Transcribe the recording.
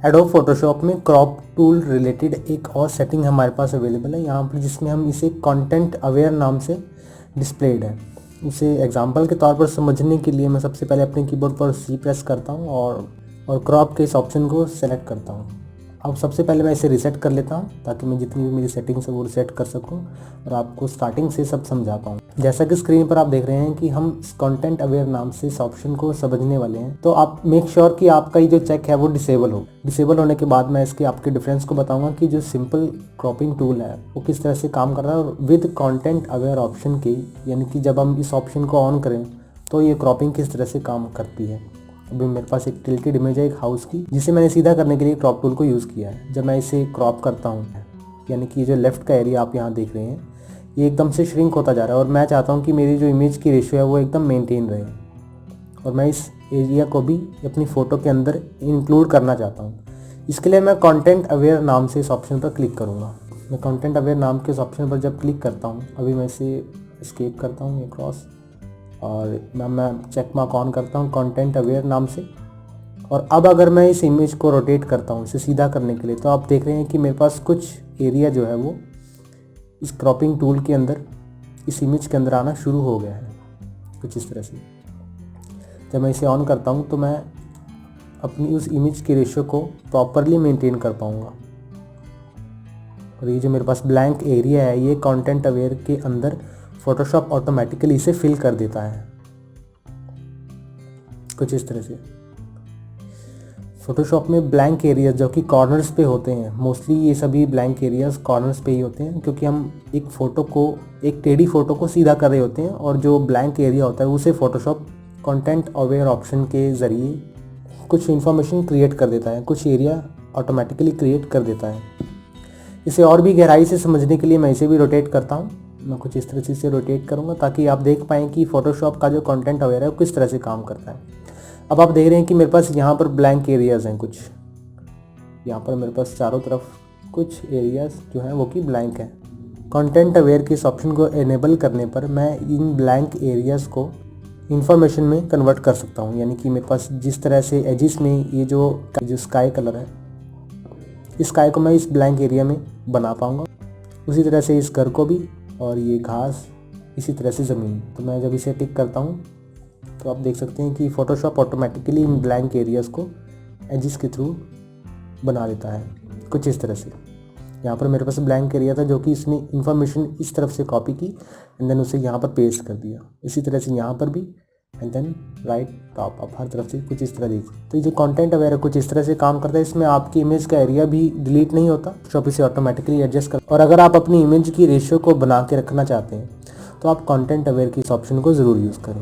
Adobe Photoshop में crop tool related एक और सेटिंग हमारे पास अवेलेबल है यहाँ पर, जिसमें हम इसे कंटेंट अवेयर नाम से डिस्प्लेड है। उसे एग्जांपल के तौर पर समझने के लिए मैं सबसे पहले अपने कीबोर्ड पर सी प्रेस करता हूँ और क्रॉप के इस ऑप्शन को सेलेक्ट करता हूँ। अब सबसे पहले मैं इसे रीसेट कर लेता हूँ ताकि मैं जितनी भी मेरी सेटिंग्स है वो रीसेट कर सकूँ और आपको स्टार्टिंग से सब समझा पाऊँ। जैसा कि स्क्रीन पर आप देख रहे हैं कि हम कंटेंट अवेयर नाम से इस ऑप्शन को समझने वाले हैं, तो आप मेक श्योर कि आपका ये जो चेक है वो डिसेबल हो। डिसेबल होने के बाद मैं इसके आपके डिफरेंस को बताऊंगा कि जो सिंपल क्रॉपिंग टूल है वो किस तरह से काम कर रहा है और विद कंटेंट अवेयर ऑप्शन के, यानी कि जब हम इस ऑप्शन को ऑन करें तो ये क्रॉपिंग किस तरह से काम करती है। अभी मेरे पास एक टिल्टेड इमेज है एक हाउस की, जिसे मैंने सीधा करने के लिए क्रॉप टूल को यूज़ किया है। जब मैं इसे क्रॉप करता हूँ, यानी कि जो लेफ़्ट का एरिया आप यहाँ देख रहे हैं ये एकदम से श्रिंक होता जा रहा है और मैं चाहता हूँ कि मेरी जो इमेज की रेशियो है वो एकदम मेंटेन रहे और मैं इस एरिया को भी अपनी फ़ोटो के अंदर इंक्लूड करना चाहता हूँ। इसके लिए मैं कंटेंट अवेयर नाम से इस ऑप्शन पर क्लिक करूँगा। मैं कंटेंट अवेयर नाम के इस ऑप्शन पर जब क्लिक करता हूँ, अभी मैं इसे एस्केप करता हूँ क्रॉस और मैं चेक मार्क ऑन करता हूँ कंटेंट अवेयर नाम से। और अब अगर मैं इस इमेज को रोटेट करता हूँ इसे सीधा करने के लिए, तो आप देख रहे हैं कि मेरे पास कुछ एरिया जो है वो इस क्रॉपिंग टूल के अंदर इस इमेज के अंदर आना शुरू हो गया है कुछ इस तरह से। जब मैं इसे ऑन करता हूँ तो मैं अपनी उस इमेज की रेशियो को प्रॉपरली मेंटेन कर पाऊँगा। और ये जो मेरे पास ब्लैंक एरिया है ये कंटेंट अवेयर के अंदर फोटोशॉप ऑटोमेटिकली इसे फिल कर देता है कुछ इस तरह से। फोटोशॉप में ब्लैंक एरियाज जो कि कॉर्नर्स पे होते हैं, मोस्टली ये सभी ब्लैंक एरियाज कॉर्नर्स पे ही होते हैं, क्योंकि हम एक फ़ोटो को, एक टेढ़ी फ़ोटो को सीधा कर रहे होते हैं और जो ब्लैंक एरिया होता है उसे फोटोशॉप कंटेंट अवेयर ऑप्शन के ज़रिए कुछ इन्फॉर्मेशन क्रिएट कर देता है, कुछ एरिया ऑटोमेटिकली क्रिएट कर देता है। इसे और भी गहराई से समझने के लिए मैं इसे भी रोटेट करता हूँ। मैं कुछ इस तरह से इसे रोटेट करूँगा ताकि आप देख पाएँ कि फ़ोटोशॉप का जो कंटेंट अवेयर है वो किस तरह से काम करता है। अब आप देख रहे हैं कि मेरे पास यहाँ पर ब्लैंक एरियाज़ हैं कुछ, यहाँ पर मेरे पास चारों तरफ कुछ एरियाज़ जो हैं वो कि ब्लैंक हैं। कंटेंट अवेयर के इस ऑप्शन को एनेबल करने पर मैं इन ब्लैंक एरियाज़ को इंफॉर्मेशन में कन्वर्ट कर सकता हूँ। यानी कि मेरे पास जिस तरह से एजिस में ये जो स्काई कलर है, इस स्काई को मैं इस ब्लैंक एरिया में बना पाऊँगा, उसी तरह से इस घर को भी, और ये घास, इसी तरह से ज़मीन। तो मैं जब इसे टिक करता हूँ तो आप देख सकते हैं कि Photoshop automatically in blank areas को एजिस के थ्रू बना देता है कुछ इस तरह से। यहाँ पर मेरे पास ब्लैंक एरिया था जो कि इसने इन्फॉर्मेशन इस तरफ से कॉपी की एंड देन उसे यहाँ पर पेस्ट कर दिया। इसी तरह से यहाँ पर भी एंड देन राइट टॉप आप हर तरफ से कुछ इस तरह देखिए। तो ये जो कंटेंट अवेयर है कुछ इस तरह से काम करता है। इसमें आपकी इमेज का एरिया भी डिलीट नहीं होता, शॉप इसे ऑटोमेटिकली एडजस्ट कर। और अगर आप अपनी इमेज की रेशियो को बना के रखना चाहते हैं तो आप कंटेंट अवेयर की इस ऑप्शन को ज़रूर यूज़ करें।